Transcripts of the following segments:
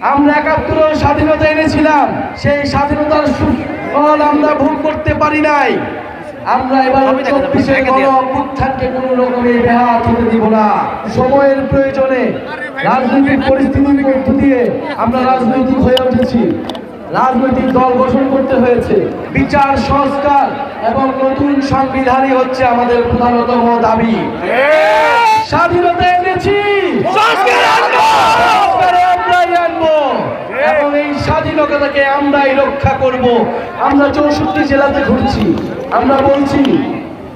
আমরা ৭১ স্বাধীনতা এনেছিলাম, সেই স্বাধীনতার সুফল আমরা ভোগ করতে পারি নাই। আমরা এবার ২৪-এ গণ-অভ্যুত্থানকে কোনো রকমে ব্যাহত হতে দিব না। সময়ের প্রয়োজনে রাজনৈতিক পরিস্থিতির মধ্য দিয়ে আমরা রাজনৈতিক হয়ে উঠেছি, রাজনৈতিক দল গঠন করতে হয়েছে। বিচার সংস্কার এবং নতুন সংবিধানই হচ্ছে আমাদের প্রধানতম দাবি। স্বাধীনতা এনেছি, আমরাই আনবো এবং এই স্বাধীনতাকে আমরাই রক্ষা করব। আমরা ৬৪ জেলাতে ঘুরছি, আমরা বলছি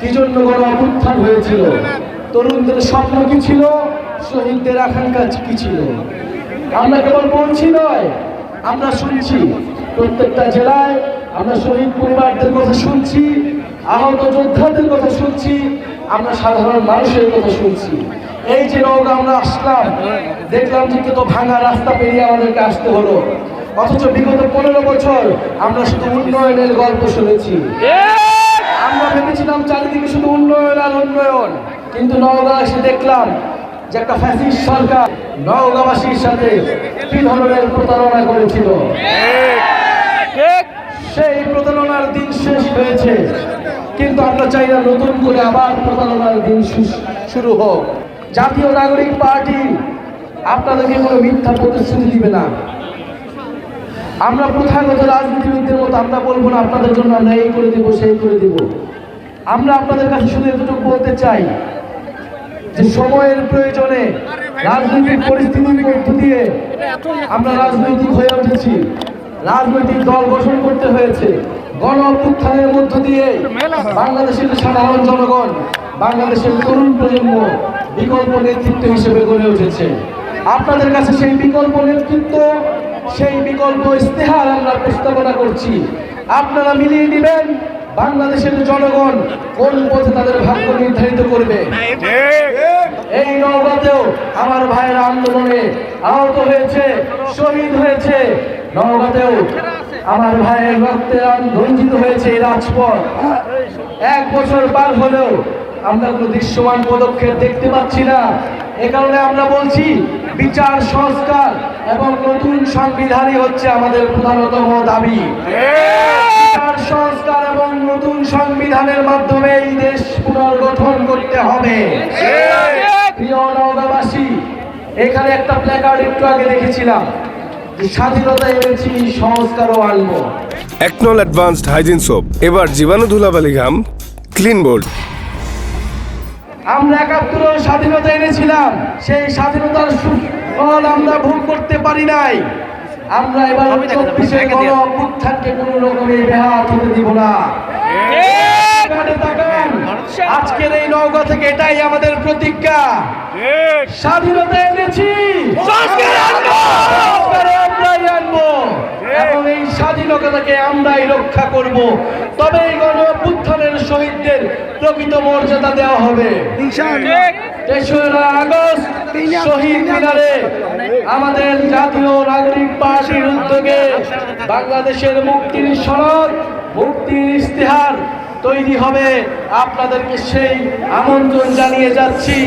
কি জন্য গণ-অভ্যুত্থান হয়েছিল, তরুণদের স্বপ্ন কি ছিল, শহীদদের আকাঙ্ক্ষা কি ছিল। আমরা কেবল বলছি নয়, আমরা শুনছি। প্রত্যেকটা জেলায় আমরা শহীদ পরিবারদের কথা শুনছি, আহত যোদ্ধাদের কথা শুনছি, আমরা সাধারণ মানুষের কথা শুনছি। এই যে নওগাঁ আমরা আসলাম, দেখলাম যে কত ভাঙা রাস্তা পেরিয়ে আমাদেরকে আসতে হলো, অথচ বিগত ১৫ বছর আমরা শুধু উন্নয়নের গল্প শুনেছি। আমরা ভেবেছিলাম চারিদিকে শুধু উন্নয়ন আর উন্নয়ন, কিন্তু নওগাঁ এসে দেখলাম যে একটা ফ্যাসিস্ট সরকার নওগাঁবাসীর সাথে কি ধরনের প্রতারণা করেছিল। সেই প্রতারণার দিন শেষ হয়েছে, কিন্তু আমরা চাই না নতুন করে আবার প্রতারণার দিন শুরু হোক। জাতীয় নাগরিক পার্টি আপনাদেরকে কোনো মিথ্যা প্রতিশ্রুতি দিবে না। আমরা প্রথাগত রাজনীতিবিদদের মতো আমরা বলবো না আপনাদের জন্য আমরা এই করে দিব সেই করে দিব। আমরা আপনাদের কাছে শুধু এতটুকু বলতে চাই যে সময়ের প্রয়োজনে রাজনৈতিক পরিস্থিতির মধ্য দিয়ে আমরা রাজনৈতিক হয়ে উঠেছি, রাজনৈতিক দল গঠন করতে হয়েছে। গণ-অভ্যুত্থানের মধ্য দিয়ে বাংলাদেশের সাধারণ জনগণ, বাংলাদেশের তরুণ প্রজন্ম বিকল্প নেতৃত্ব হিসেবে গড়ে উঠেছে। আপনাদের কাছে সেই বিকল্প নেতৃত্ব, সেই বিকল্প ইস্তেহার আমরা প্রস্তাবনা করছি। আপনারা মিলিয়ে নেবেন বাংলাদেশের জনগণ কোন পথে তাদের ভাগ্য নির্ধারিত করবে। এই নওগাঁতেও আমার ভাইয়ের আন্দোলনে আহত হয়েছে, শহীদ হয়েছে। নওগাঁতেও আমার ভাইয়ের রক্তে রঞ্জিত হয়েছে এই রাজপথ। ১ বছর পার হলেও আমরা কোনো দৃশ্যমান পদক্ষেপ দেখতে পাচ্ছি না। এ কারণে আমরা বলছি বিচার সংস্কার এবং নতুন সংবিধানই হচ্ছে আমাদের প্রধানতম দাবি। বিচার সংস্কার এবং নতুন সংবিধানের মাধ্যমে এই দেশ পুনর্গঠন করতে হবে। প্রিয় নওগাঁবাসী, এখানে একটা প্ল্যাকার্ড একটু আগে দেখেছিলাম যে স্বাধীনতা এনেছি, সংস্কারও আনবো। একনল অ্যাডভান্সড হাইজিন সোপ এবার জীবাণু ধুলাবালি ঘাম ক্লিন বোল্ড। আমরা ৭১ স্বাধীনতা এনেছিলাম, সেই স্বাধীনতার সুফল আমরা ভোগ করতে পারি নাই। আমরা এবার ২৪-এ গণ-অভ্যুত্থানকে কোনো রকমে ব্যাহত হতে দিব না। আজকের এই নওগাঁ থেকে এটাই আমাদের প্রতিজ্ঞা। স্বাধীনতা এনেছি, আমরাই আনবো এবং এই স্বাধীনতাকে আমরাই রক্ষা করব। তবে এই গণ-অভ্যুত্থানের শহীদদের প্রকৃত মর্যাদা দেওয়া হবে। ৩রা আগস্ট শহীদ মিনারে আমাদের জাতীয় নাগরিক পার্টির উদ্যোগে বাংলাদেশের মুক্তির সনদ, মুক্তির ইস্তেহার তৈরি হবে। আপনাদেরকে সেই আমন্ত্রণ জানিয়ে যাচ্ছি।